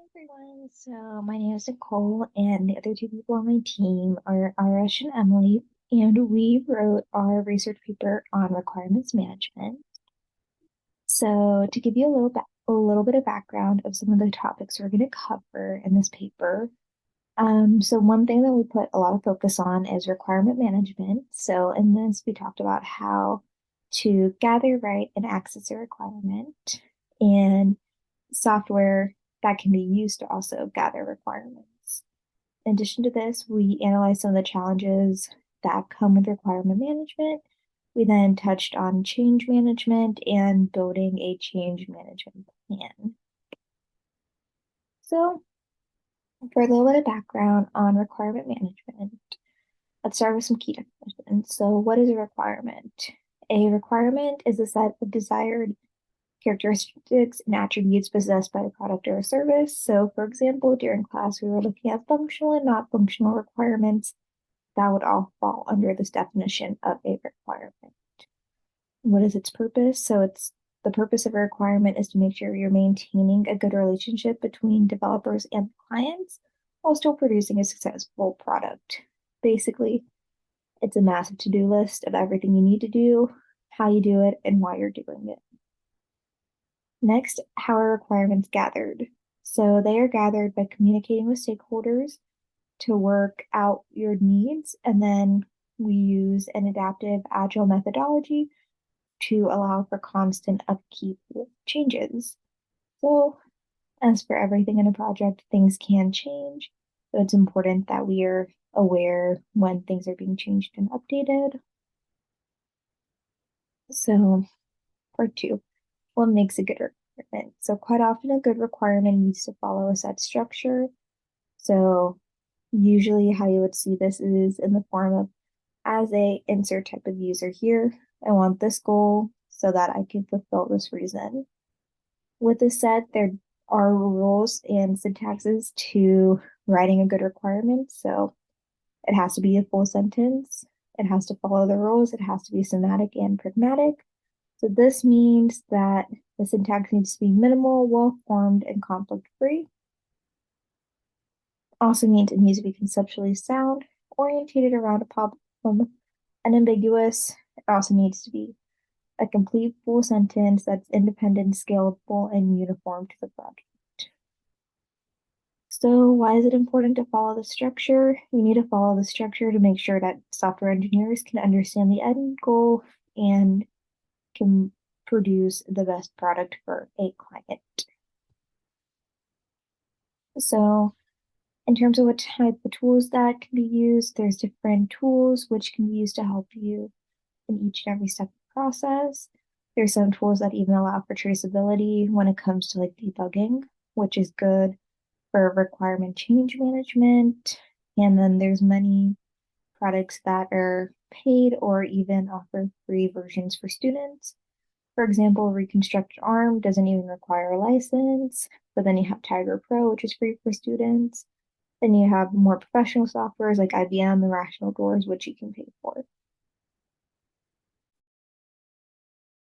Everyone. So my name is Nicole, and the other two people on my team are Arash and Emily, and we wrote our research paper on requirements management. So to give you a little bit of background of some of the topics we're going to cover in this paper. So one thing that we put a lot of focus on is requirement management. So in this, we talked about how to gather, write, and access a requirement, and software that can be used to also gather requirements. In addition to this, we analyzed some of the challenges that come with requirement management. We then touched on change management and building a change management plan. So, for a little bit of background on requirement management, let's start with some key definitions. So, what is a requirement? A requirement is a set of desired characteristics and attributes possessed by a product or a service. So, for example, during class, we were looking at functional and not functional requirements. That would all fall under this definition of a requirement. What is its purpose? So, it's the purpose of a requirement is to make sure you're maintaining a good relationship between developers and clients while still producing a successful product. Basically, it's a massive to-do list of everything you need to do, how you do it, and why you're doing it. Next, how are requirements gathered? So they are gathered by communicating with stakeholders to work out your needs, and then we use an adaptive agile methodology to allow for constant upkeep with changes. So, as for everything in a project, things can change. So it's important that we are aware when things are being changed and updated. So, part two, what makes a good requirement? So quite often a good requirement needs to follow a set structure. So usually how you would see this is in the form of as a insert type of user here. I want this goal so that I can fulfill this reason. With this said, there are rules and syntaxes to writing a good requirement. So it has to be a full sentence. It has to follow the rules. It has to be semantic and pragmatic. So this means that the syntax needs to be minimal, well-formed, and conflict-free. Also means it needs to be conceptually sound, orientated around a problem, unambiguous. It also needs to be a complete full sentence that's independent, scalable, and uniform to the project. So why is it important to follow the structure? You need to follow the structure to make sure that software engineers can understand the end goal and can produce the best product for a client. So in terms of what type of tools that can be used, there's different tools which can be used to help you in each and every step of the process. There's some tools that even allow for traceability when it comes to like debugging, which is good for requirement change management. And then there's many products that are paid or even offer free versions for students. For example, Reconstruct ARM doesn't even require a license, but then you have Tiger Pro, which is free for students. Then you have more professional softwares like IBM and Rational Doors, which you can pay for.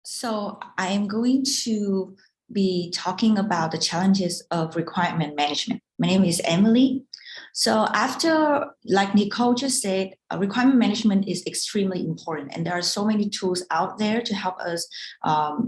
So I'm going to be talking about the challenges of requirement management. My name is Emily. So after, like Nicole just said, requirement management is extremely important, and there are so many tools out there to help us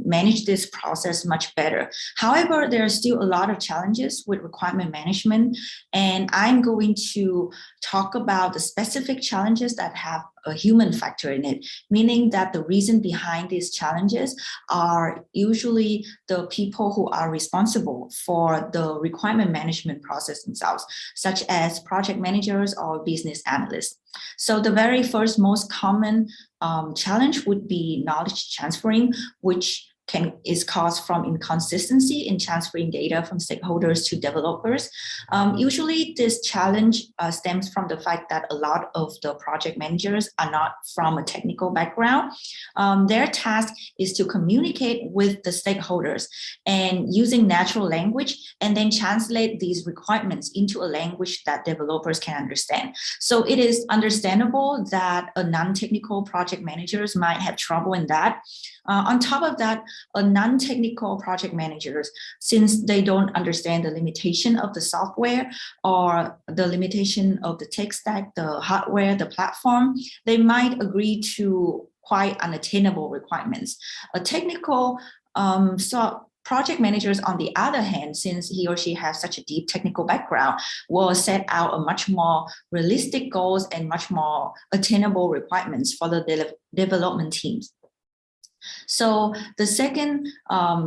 manage this process much better. However, there are still a lot of challenges with requirement management, and I'm going to talk about the specific challenges that have a human factor in it, meaning that the reason behind these challenges are usually the people who are responsible for the requirement management process themselves, such as project managers or business analysts. So the very first most common challenge would be knowledge transferring, which is caused from inconsistency in transferring data from stakeholders to developers. Usually this challenge stems from the fact that a lot of the project managers are not from a technical background. Their task is to communicate with the stakeholders and using natural language and then translate these requirements into a language that developers can understand. So it is understandable that a non-technical project managers might have trouble in that. On top of that, a non-technical project managers, since they don't understand the limitation of the software or the limitation of the tech stack, the hardware, the platform, they might agree to quite unattainable requirements. A technical project managers, on the other hand, since he or she has such a deep technical background, will set out a much more realistic goals and much more attainable requirements for the development teams. So the second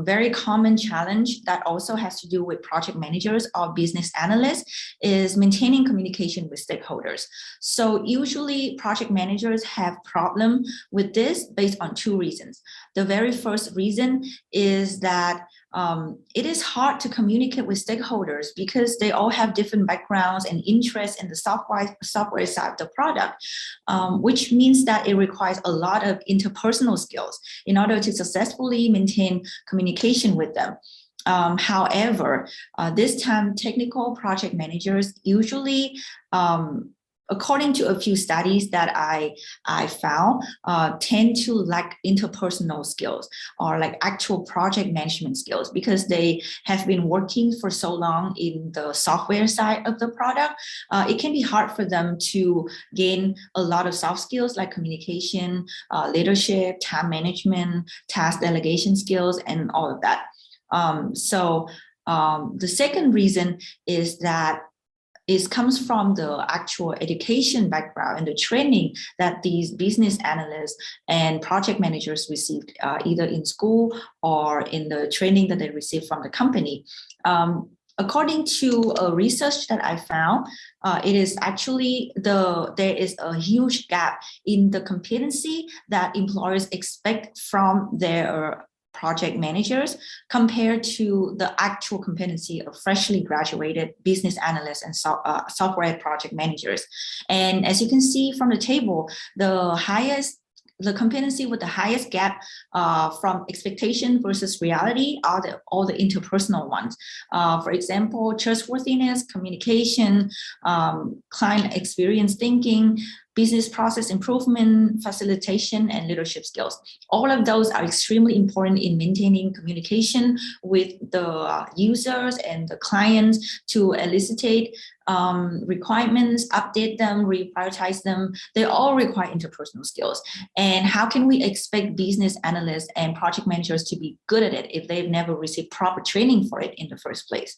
very common challenge that also has to do with project managers or business analysts is maintaining communication with stakeholders. So usually project managers have problem with this based on two reasons. The very first reason is that it is hard to communicate with stakeholders because they all have different backgrounds and interests in the software side of the product, which means that it requires a lot of interpersonal skills in order to successfully maintain communication with them. However, this time technical project managers usually, according to a few studies that I found, tend to lack interpersonal skills or like actual project management skills because they have been working for so long in the software side of the product. It can be hard for them to gain a lot of soft skills like communication, leadership, time management, task delegation skills, and all of that. The second reason is that it comes from the actual education background and the training that these business analysts and project managers received either in school or in the training that they received from the company. According to a research that I found, it is actually there is a huge gap in the competency that employers expect from their project managers compared to the actual competency of freshly graduated business analysts and software project managers. And as you can see from the table, the competency with the highest gap from expectation versus reality are all the interpersonal ones. For example, trustworthiness, communication, client experience thinking, business process improvement, facilitation, and leadership skills. All of those are extremely important in maintaining communication with the users and the clients to elicit requirements, update them, reprioritize them. They all require interpersonal skills. And how can we expect business analysts and project managers to be good at it if they've never received proper training for it in the first place?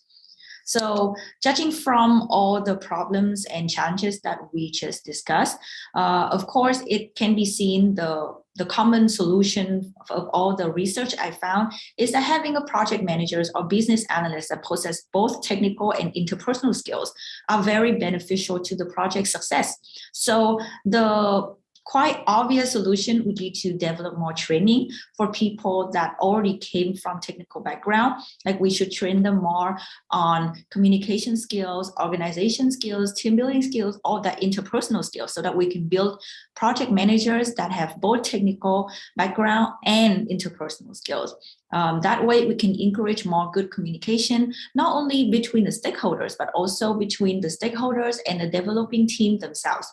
So judging from all the problems and challenges that we just discussed, of course, it can be seen the common solution of all the research I found is that having a project managers or business analysts that possess both technical and interpersonal skills are very beneficial to the project success. So the quite obvious solution would be to develop more training for people that already came from technical background. Like we should train them more on communication skills, organization skills, team building skills, all that interpersonal skills so that we can build project managers that have both technical background and interpersonal skills. That way we can encourage more good communication, not only between the stakeholders, but also between the stakeholders and the developing team themselves.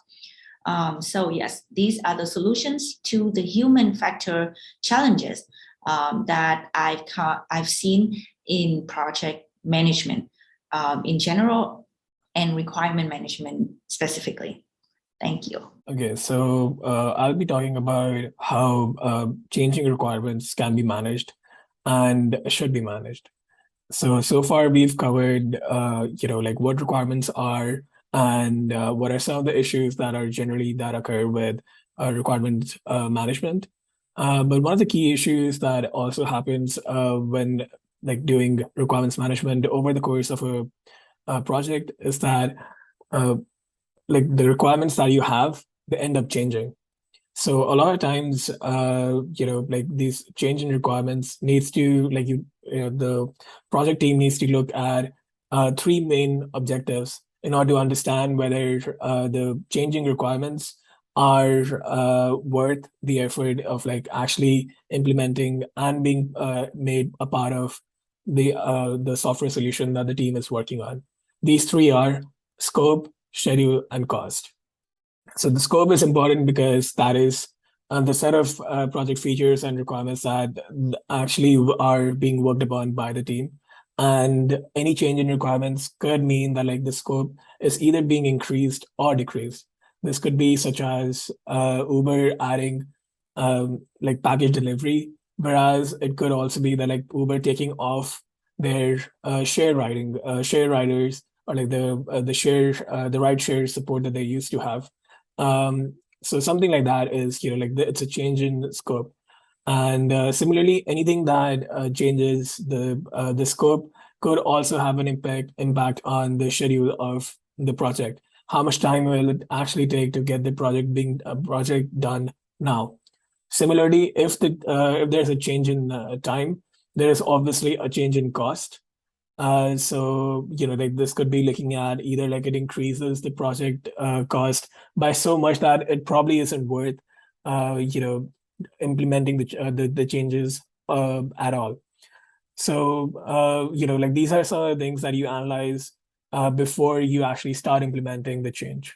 So yes, these are the solutions to the human factor challenges that I've seen in project management in general and requirement management specifically. Thank you. Okay, so I'll be talking about how changing requirements can be managed and should be managed. So far we've covered, like what requirements are and what are some of the issues that occur with requirement management. But one of the key issues that also happens when doing requirements management over the course of a project is that the requirements that you have, they end up changing. So a lot of times, these changing requirements needs to, the project team needs to look at three main objectives in order to understand whether the changing requirements are worth the effort of actually implementing and being made a part of the software solution that the team is working on. These three are scope, schedule, and cost. So the scope is important because that is and the set of project features and requirements that actually are being worked upon by the team. And any change in requirements could mean that like the scope is either being increased or decreased. This could be such as Uber adding like package delivery, whereas it could also be that like Uber taking off their share riders, or like the ride share support that they used to have. So something like that is, it's a change in scope. And similarly, anything that changes the scope could also have an impact on the schedule of the project. How much time will it actually take to get the project done now? Similarly, if there's a change in time, there is obviously a change in cost. So, like this could be looking at either like it increases the project cost by so much that it probably isn't worth, implementing the changes at all. So, like these are some of the things that you analyze before you actually start implementing the change.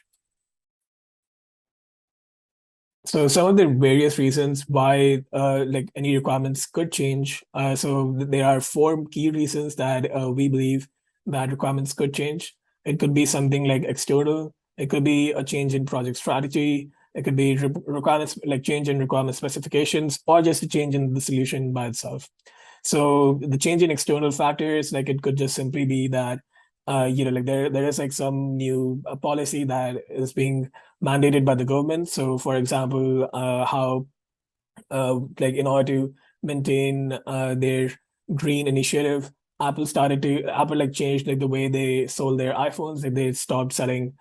So some of the various reasons why like any requirements could change. So there are four key reasons that we believe that requirements could change. It could be something like external. It could be a change in project strategy. It could be requirements like change in requirement specifications, or just a change in the solution by itself. So the change in external factors, like it could just simply be that like there is like some new policy that is being mandated by the government. So, for example, how like in order to maintain their green initiative, Apple like changed like the way they sold their iPhones. Like they stopped selling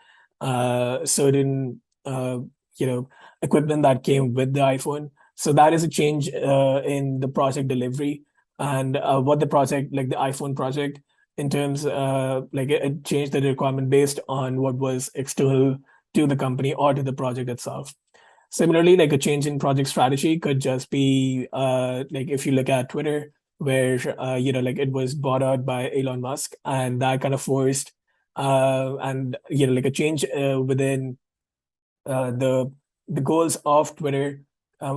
certain you know equipment that came with the iPhone. So that is a change in the project delivery, and what the project, like the iPhone project, in terms like it changed the requirement based on what was external to the company or to the project itself. Similarly, like a change in project strategy could just be like if you look at Twitter, where like it was bought out by Elon Musk, and that kind of forced and like a change within the goals of Twitter,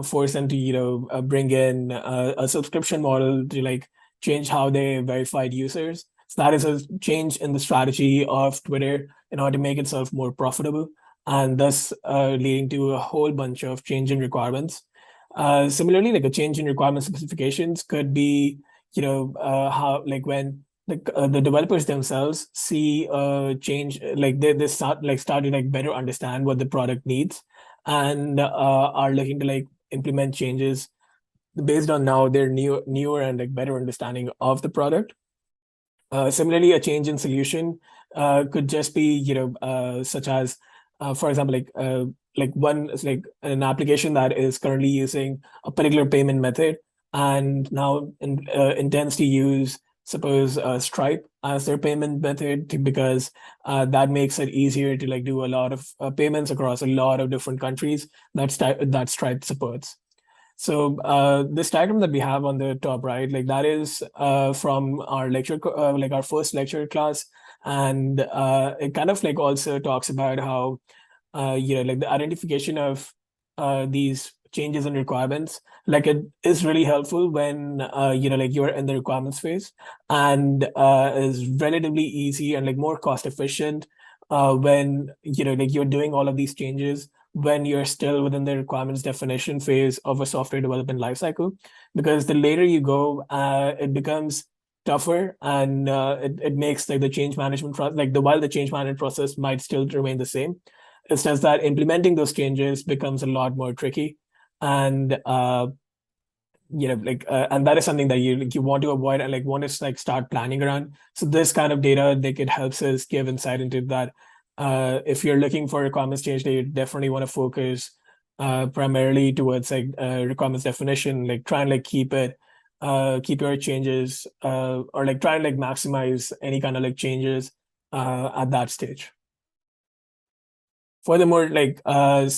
force them to bring in a subscription model to like change how they verified users. So that is a change in the strategy of Twitter in order to make itself more profitable, and thus leading to a whole bunch of change in requirements. Similarly, like a change in requirement specifications could be, how like when the developers themselves see a change, like they start to like better understand what the product needs, and are looking to like implement changes based on now their newer and like better understanding of the product. Similarly, a change in solution could just be, such as, for example, like one is like an application that is currently using a particular payment method, and now intends to use, suppose, Stripe as their payment method because that makes it easier to like do a lot of payments across a lot of different countries that Stripe supports. So this diagram that we have on the top right, like that is from our lecture, like our first lecture class, and it kind of like also talks about how like the identification of these changes and requirements, like it is really helpful when like you're in the requirements phase, and is relatively easy and like more cost efficient when like you're doing all of these changes when you're still within the requirements definition phase of a software development lifecycle. Because the later you go, it becomes tougher, and it makes like the change management process, like while the change management process might still remain the same, it's just that implementing those changes becomes a lot more tricky. And and that is something that you want to avoid and like want to like start planning around. So this kind of data, like it helps us give insight into that. If you're looking for requirements change, you definitely want to focus primarily towards like requirements definition, like try and like keep your changes or like try and like maximize any kind of like changes at that stage. Furthermore, like in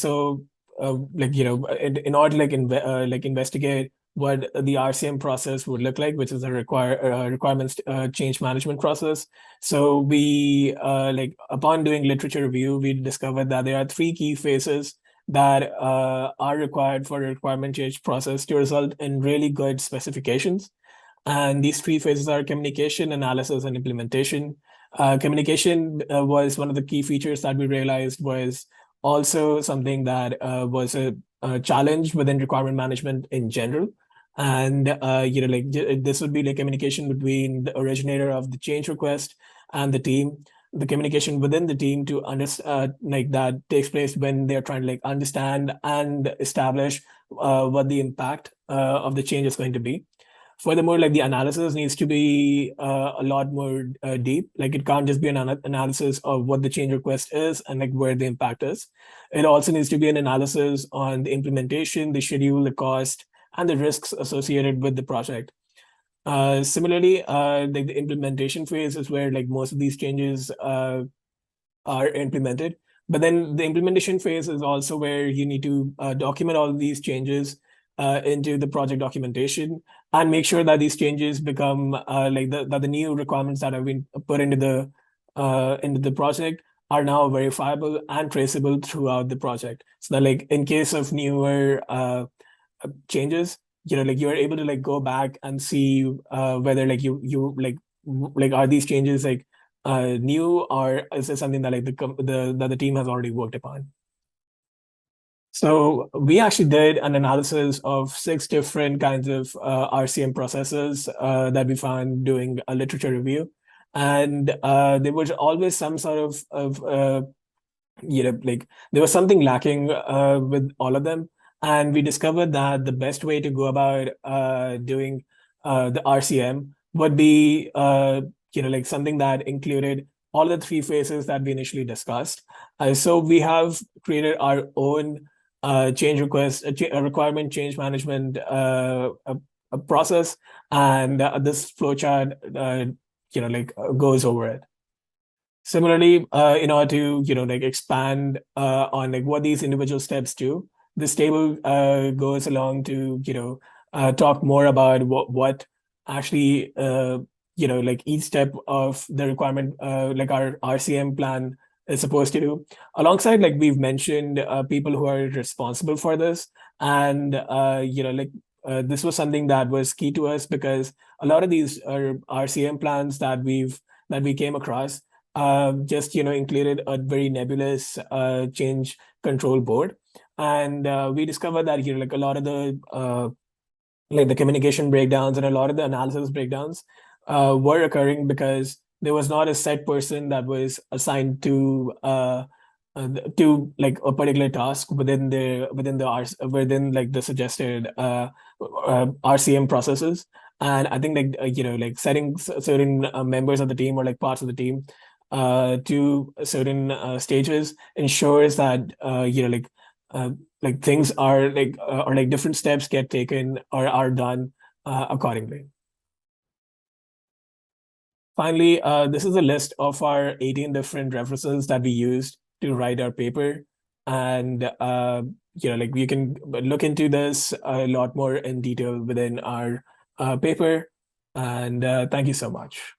order to like investigate what the RCM process would look like, which is a requirements change management process. So we like upon doing literature review, we discovered that there are three key phases that are required for a requirement change process to result in really good specifications. And these three phases are communication, analysis, and implementation. Communication was one of the key features that we realized was also something that was a challenge within requirement management in general. And this would be like communication between the originator of the change request and the team. The communication within the team to understand like that takes place when they're trying to like understand and establish what the impact of the change is going to be. Furthermore, like the analysis needs to be a lot more deep. Like it can't just be an analysis of what the change request is and like where the impact is. It also needs to be an analysis on the implementation, the schedule, the cost, and the risks associated with the project. Similarly, like the implementation phase is where like most of these changes are implemented. But then the implementation phase is also where you need to document all of these changes into the project documentation and make sure that these changes become like that the new requirements that have been put into the project are now verifiable and traceable throughout the project. So that like in case of newer changes, like you're able to like go back and see whether like you like are these changes like new, or is it something that like the team has already worked upon? So we actually did an analysis of 6 different kinds of RCM processes that we found doing a literature review, and there was always some sort of like there was something lacking with all of them, and we discovered that the best way to go about doing the RCM would be like something that included all the 3 phases that we initially discussed. So we have created our own change request, a requirement change management a process, and this flowchart goes over it. Similarly, in order to like expand on like what these individual steps do, this table goes along to talk more about what actually like each step of the requirement like our RCM plan is supposed to do. Alongside, like we've mentioned, people who are responsible for this, and this was something that was key to us because a lot of these RCM plans that we came across just included a very nebulous change control board, and we discovered that like a lot of the communication breakdowns and a lot of the analysis breakdowns were occurring because there was not a set person that was assigned to like a particular task within like the suggested RCM processes. And I think like like setting certain members of the team or like parts of the team to certain stages ensures that like things are like or like different steps get taken or are done accordingly. Finally, this is a list of our 18 different references that we used to write our paper. And like you can look into this a lot more in detail within our paper. And thank you so much.